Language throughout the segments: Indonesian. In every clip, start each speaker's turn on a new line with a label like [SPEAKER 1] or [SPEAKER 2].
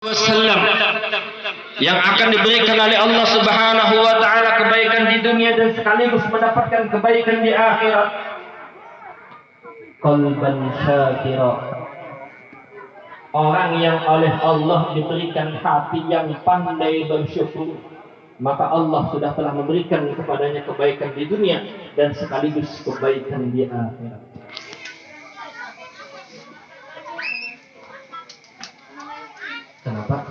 [SPEAKER 1] Wasallam yang akan diberikan oleh Allah Subhanahu wa taala kebaikan di dunia dan sekaligus mendapatkan kebaikan di akhirat. Qalban syakira, orang yang oleh Allah diberikan hati yang pandai bersyukur, maka Allah sudah telah memberikan kepadanya kebaikan di dunia dan sekaligus kebaikan di akhirat. Kenapa?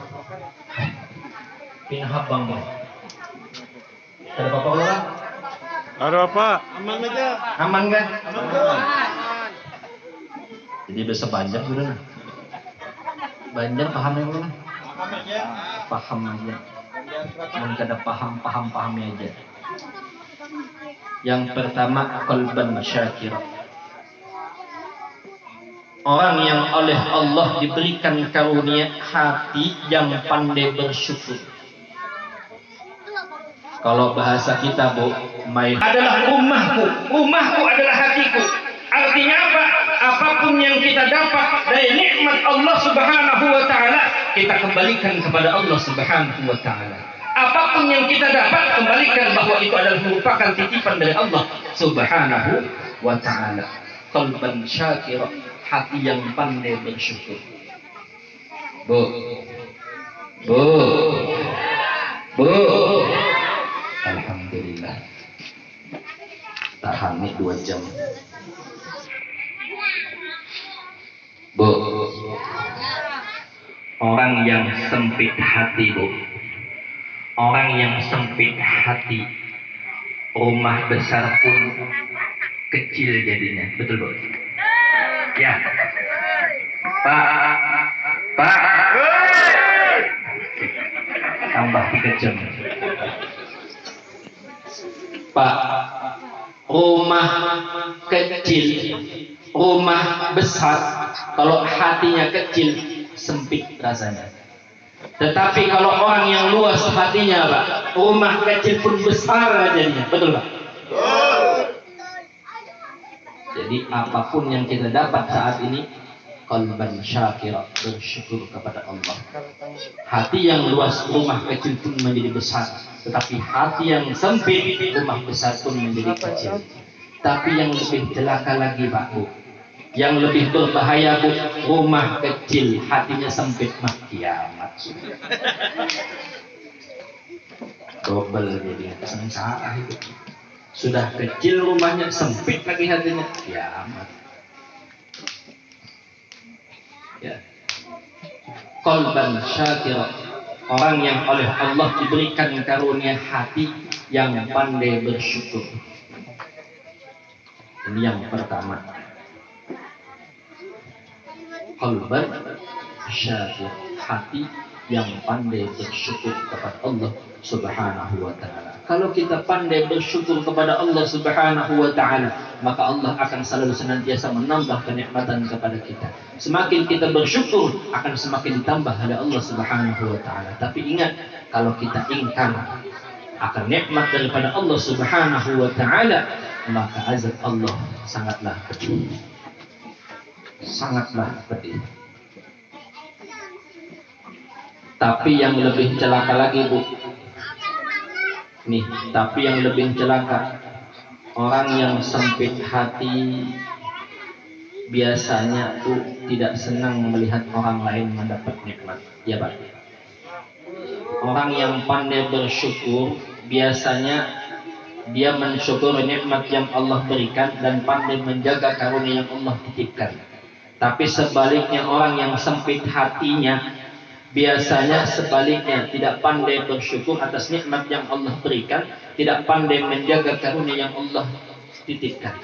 [SPEAKER 1] Pinahap bang bang. Ada apa-apa orang?
[SPEAKER 2] Ada apa? Aman aja.
[SPEAKER 1] Aman kan?
[SPEAKER 2] Aman.
[SPEAKER 1] Jadi besok banjir sudah. Banjir paham ya belum?
[SPEAKER 2] Paham aja.
[SPEAKER 1] Paham aja. Mungkin ada pahamnya aja. Yang pertama qalban syakir. Orang yang oleh Allah diberikan karunia hati yang pandai bersyukur. Kalau bahasa kita bu, adalah rumahku adalah hatiku. Artinya apa? Apapun yang kita dapat dari nikmat Allah Subhanahu wa taala, kita kembalikan kepada Allah Subhanahu wa taala. Apapun yang kita dapat, kembalikan bahwa itu adalah merupakan titipan dari Allah Subhanahu wa taala. Qalban syakira, hati yang pandai bersyukur. Bu. Alhamdulillah. Tahan nih 2 jam. Bu. Orang yang sempit hati, bu. Orang yang sempit hati, rumah besar pun kecil jadinya. Betul, bu? Ya. Pak. Tambah 3 jam. Pak, rumah kecil, rumah besar, kalau hatinya kecil, sempit rasanya. Tetapi kalau orang yang luas hatinya, Pak, rumah kecil pun besar jadinya. Betul, Pak? Jadi apapun yang kita dapat saat ini, qalban syakira, bersyukur kepada Allah. Hati yang luas, rumah kecil pun menjadi besar. Tetapi hati yang sempit, rumah besar pun menjadi kecil. Tapi yang lebih celaka lagi, Pak Bu, yang lebih berbahaya, Bu, rumah kecil, hatinya sempit, mah kiamat. Double jadi sengsara itu. Sudah kecil rumahnya, sempit lagi hatinya, kiamat. Ya. Qalban syakira, orang yang oleh Allah diberikan karunia hati yang pandai bersyukur. Ini yang pertama. Qalban syakir, hati yang pandai bersyukur kepada Allah Subhanahu wa taala. Kalau kita pandai bersyukur kepada Allah Subhanahu wa taala, maka Allah akan selalu senantiasa menambah kenikmatan kepada kita. Semakin kita bersyukur, akan semakin ditambah oleh Allah Subhanahu wa taala. Tapi ingat, kalau kita ingkar akan nikmat daripada Allah Subhanahu wa taala, maka azab Allah sangatlah pedih. Sangatlah pedih. Tapi yang lebih celaka lagi, Bu. Nih, tapi yang lebih celaka, orang yang sempit hati biasanya tuh tidak senang melihat orang lain mendapat nikmat. Ya, Pak. Orang yang pandai bersyukur biasanya dia mensyukur nikmat yang Allah berikan dan pandai menjaga karunia yang Allah titipkan. Tapi sebaliknya, orang yang sempit hatinya biasanya sebaliknya, tidak pandai bersyukur atas nikmat yang Allah berikan, tidak pandai menjaga karunia yang Allah titipkan.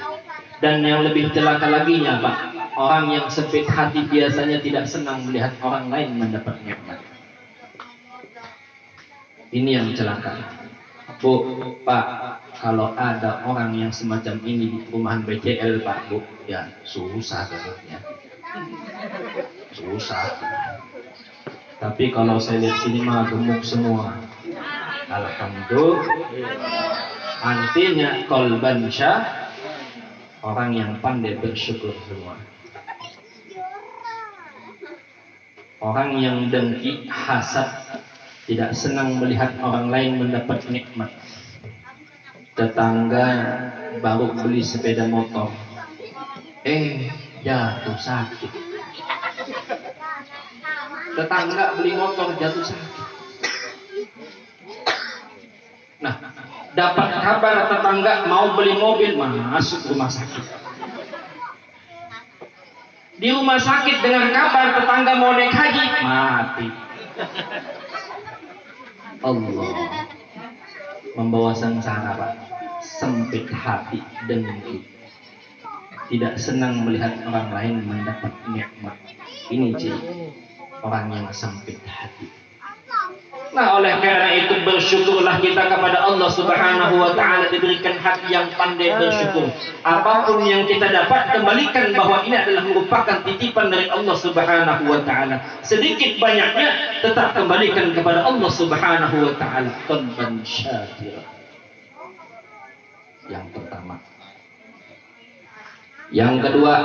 [SPEAKER 1] Dan yang lebih celaka laginya, Pak, orang yang sempit hati biasanya tidak senang melihat orang lain mendapat nikmat. Ini yang celaka. Bu, Pak, kalau ada orang yang semacam ini di perumahan BCL, Pak, Bu, ya susah dengannya. Susah. Tapi kalau saya lihat sini mah gemuk semua. Alhamdulillah. Artinya qalban syakir, orang yang pandai bersyukur semua. Orang yang dengki, hasad, tidak senang melihat orang lain mendapat nikmat. Tetangga baru beli sepeda motor, jatuh sakit. Tetangga beli motor jatuh sakit. Nah, dapat kabar tetangga mau beli mobil, masuk rumah sakit. Di rumah sakit dengan kabar tetangga mau naik haji, mati. Allah membawa sengsara, Pak. Sempit hati, dengki, tidak senang melihat orang lain mendapat nikmat. Ini ciri orang yang sempit hati. Nah, oleh karena itu bersyukurlah kita kepada Allah Subhanahu wa taala diberikan hati yang pandai bersyukur. Apapun yang kita dapat, kembalikan bahwa ini adalah merupakan titipan dari Allah Subhanahu wa taala. Sedikit banyaknya tetap kembalikan kepada Allah Subhanahu wa taala. Qalban syakira. Yang pertama. Yang kedua,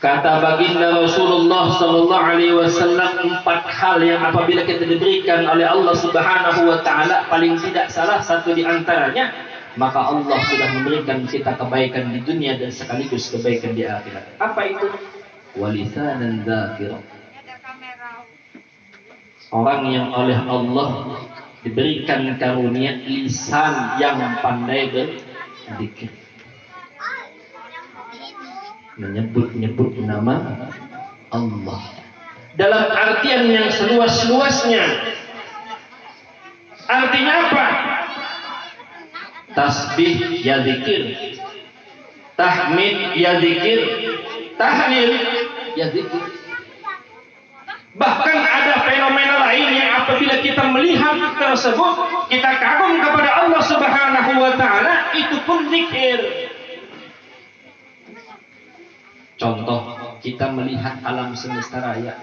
[SPEAKER 1] kata baginda Rasulullah sallallahu alaihi wasallam, 4 hal yang apabila kita diberikan oleh Allah Subhanahu wa taala, paling tidak salah satu di antaranya, maka Allah sudah memberikan kita kebaikan di dunia dan sekaligus kebaikan di akhirat. Apa itu? Walisanan dzakira. Orang yang oleh Allah diberikan karunia lisan yang pandai berzikir, menyebut-nyebut nama Allah dalam artian yang seluas-luasnya. Artinya apa? Tasbih ya zikir, tahmid ya zikir, tahlil ya zikir. Bahkan ada fenomena lain yang apabila kita melihat tersebut, kita kagum kepada Allah Subhanahu wa taala, itu pun zikir. Contoh, kita melihat alam semesta raya,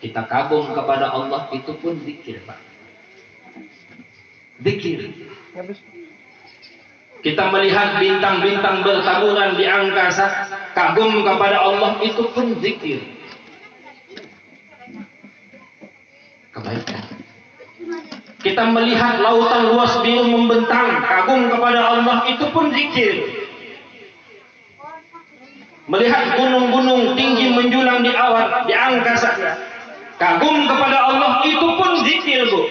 [SPEAKER 1] kita kagum kepada Allah, itu pun zikir, Pak. Zikir. Kita melihat bintang-bintang bertaburan di angkasa, kagum kepada Allah, itu pun zikir. Kebaikan. Kita melihat lautan luas biru membentang, kagum kepada Allah, itu pun zikir. Melihat gunung-gunung tinggi menjulang di awan, di angkasa, kagum kepada Allah, itu pun zikir, Bu.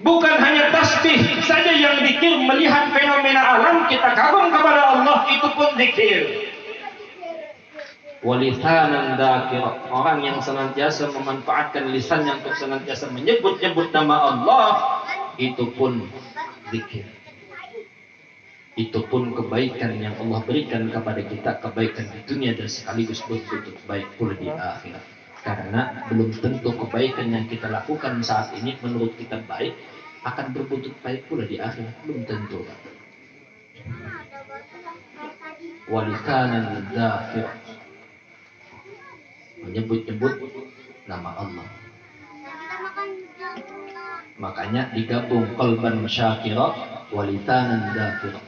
[SPEAKER 1] Bukan hanya tasbih saja yang zikir, melihat fenomena alam, kita kagum kepada Allah, itu pun zikir. Walisanan dzakira, orang yang senantiasa memanfaatkan lisannya untuk senantiasa menyebut-nyebut nama Allah, itu pun zikir. Itu pun kebaikan yang Allah berikan kepada kita, kebaikan di dunia dan sekaligus berbuntut baik pula di akhirat. Karena belum tentu kebaikan yang kita lakukan saat ini menurut kita baik akan berbuntut baik pula di akhirat, belum tentu. Walisanan dzakira, menyebut-nyebut nama Allah. Makanya digabung qalban syakira, walisanan dzakira.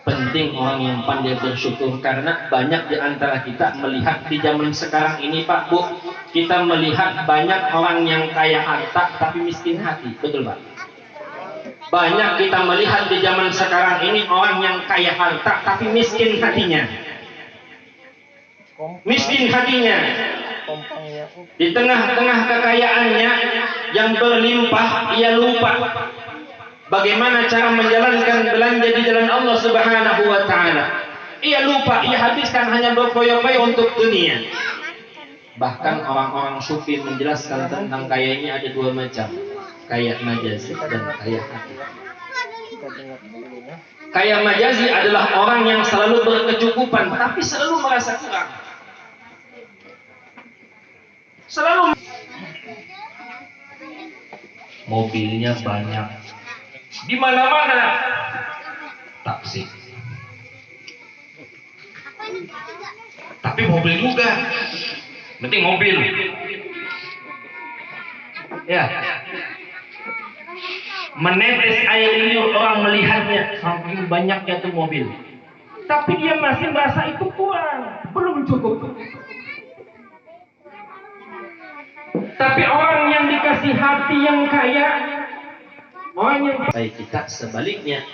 [SPEAKER 1] Penting orang yang pandai bersyukur, karena banyak di antara kita melihat di zaman sekarang ini, Pak, Bu, kita melihat banyak orang yang kaya harta tapi miskin hati, betul, Pak? Banyak kita melihat di zaman sekarang ini orang yang kaya harta tapi miskin hatinya. Miskin hatinya. Di tengah-tengah kekayaannya yang berlimpah, ia lupa bagaimana cara menjalankan belanja di jalan Allah Subhanahu wa taala. Ia lupa, ia habiskan hanya berfoya-foya untuk dunia. Bahkan orang-orang sufi menjelaskan tentang kaya ini ada 2 macam, kaya majazi dan kaya hati. Kaya majazi adalah orang yang selalu berkecukupan tapi selalu merasa kurang. Selalu mobilnya banyak, di mana-mana taksi. Tapi mobil juga, penting mobil. Ya. Menetes air liur, orang melihatnya saking banyaknya tuh mobil. Tapi dia masih merasa itu kurang, belum cukup. Tapi orang yang dikasih hati yang kaya, orang yang baik kita sebaliknya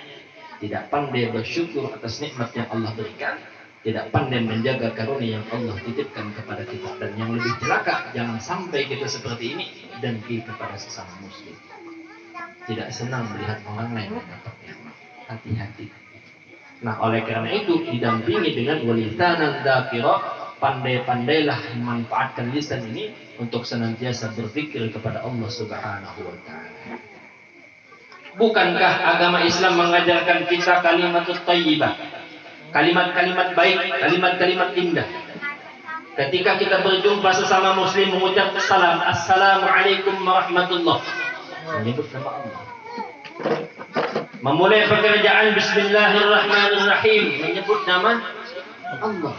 [SPEAKER 1] tidak pandai bersyukur atas nikmat yang Allah berikan, tidak pandai menjaga karunia yang Allah titipkan kepada kita. Dan yang lebih celaka, jangan sampai kita seperti ini dengki kepada sesama muslim. Tidak senang melihat orang lain mendapat nikmat. Hati-hati. Nah, oleh karena itu didampingi dengan walisanan dzakira, pandai-pandailah memanfaatkan lisan ini untuk senantiasa berpikir kepada Allah Subhanahu wa taala. Bukankah agama Islam mengajarkan kita kalimatut thayyibah? Kalimat-kalimat baik, kalimat-kalimat indah. Ketika kita berjumpa sesama muslim mengucap salam, assalamualaikum warahmatullah, menyebut nama Allah. Memulai pekerjaan bismillahirrahmanirrahim, menyebut nama Allah.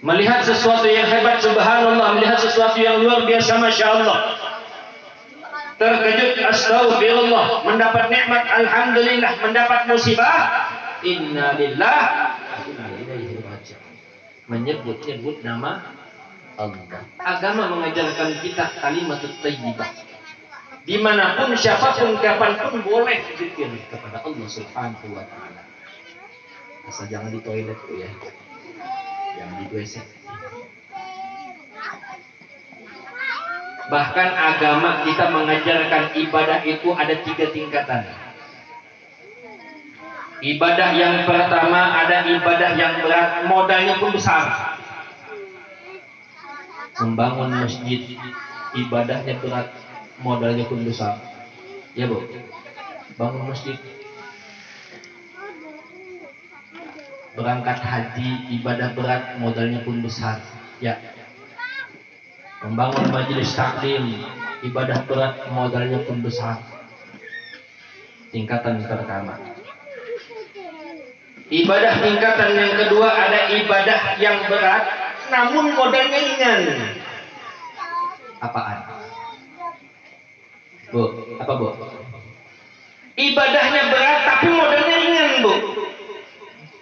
[SPEAKER 1] Melihat sesuatu yang hebat, subhanallah, melihat sesuatu yang luar biasa, masya Allah. Terkejut, astagfirullah, mendapat nikmat, alhamdulillah, mendapat musibah, inna lillah wa inna ilaihi raji'un. Menyebut-nyebut nama Allah. Agama mengajarkan kita kalimatut thayyibah. Dimanapun, siapapun, kapanpun boleh zikir kepada Allah Subhanahu wa taala. Asal jangan di toilet tuh ya. Jangan di WC. Bahkan agama kita mengajarkan ibadah itu ada 3 tingkatan. Ibadah yang pertama ada ibadah yang berat, modalnya pun besar. Membangun masjid, ibadahnya berat, modalnya pun besar. Ya Bu, bangun masjid. Berangkat haji, ibadah berat, modalnya pun besar. Ya. Membangun majelis taklim, ibadah berat, modalnya pun besar. Tingkatan pertama. Ibadah tingkatan yang kedua ada ibadah yang berat, namun modalnya ringan. Apaan? Bu, apa Bu? Ibadahnya berat tapi modalnya ringan, Bu.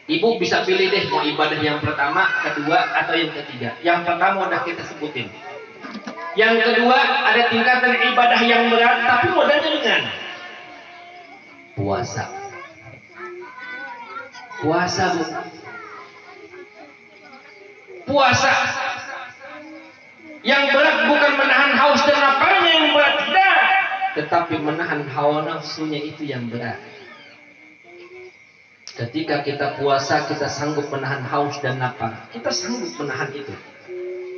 [SPEAKER 1] Ibu bisa pilih deh mau ibadah yang pertama, kedua, atau yang ketiga. Yang pertama udah kita sebutin. Yang kedua ada tingkatan ibadah yang berat tapi modalnya ringan. Puasa. Puasa, Bu. Puasa. Yang berat bukan menahan haus dan laparnya yang berat, tidak. Tetapi menahan hawa nafsunya itu yang berat. Ketika kita puasa, kita sanggup menahan haus dan lapar. Kita sanggup menahan itu.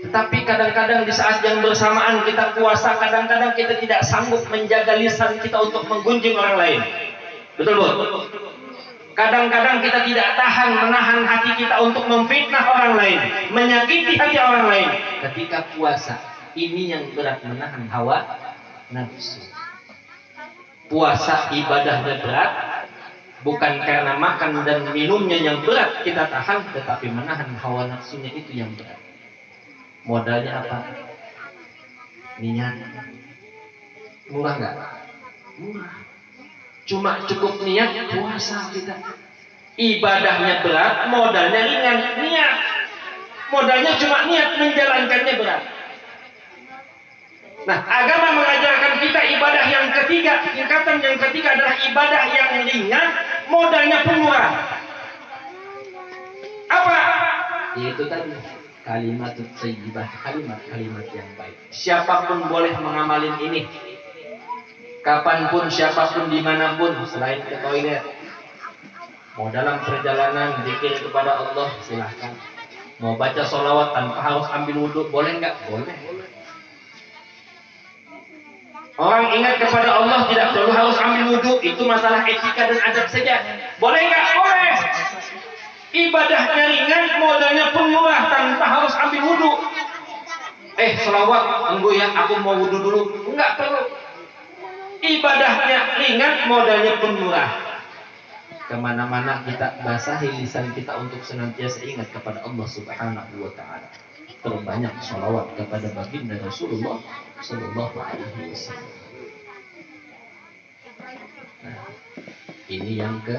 [SPEAKER 1] Tetapi kadang-kadang di saat yang bersamaan kita puasa, kadang-kadang kita tidak sanggup menjaga lisan kita untuk menggunjing orang lain. Betul, Bu? Kadang-kadang kita tidak tahan menahan hati kita untuk memfitnah orang lain, menyakiti hati orang lain. Ketika puasa, ini yang berat, menahan hawa nafsu. Puasa ibadahnya berat, bukan karena makan dan minumnya yang berat kita tahan, tetapi menahan hawa nafsunya itu yang berat. Modalnya apa? Niat. Murah nggak? Murah. Cuma cukup niat puasa kita. Ibadahnya berat, modalnya ringan. Niat. Modalnya cuma niat, menjalankannya berat. Nah, agama mengajarkan kita ibadah yang ketiga. Tingkatan yang ketiga adalah ibadah yang ringan, modalnya pun murah. Apa? Yaitu tadi kalimat thayyibah, kalimat-kalimat yang baik. Siapapun boleh mengamalin ini. Kapanpun, siapapun, dimanapun, selain ke toilet. Mau dalam perjalanan zikir kepada Allah, silahkan. Mau baca sholawat tanpa harus ambil wudhu, boleh nggak? Boleh. Orang ingat kepada Allah tidak perlu harus ambil wudhu, itu masalah etika dan adab saja. Boleh nggak? Boleh. Ibadahnya ringan, modalnya pun murah tanpa harus ambil wudhu. Sholawat, tunggu ya, aku mau wudhu dulu. Enggak perlu. Ibadahnya ringan, modalnya pun murah. Kemana-mana kita basahi lisan kita untuk senantiasa ingat kepada Allah Subhanahu wa taala. Terbanyak sholawat kepada baginda Rasulullah sallallahu alaihi wasallam. Nah, ini yang ke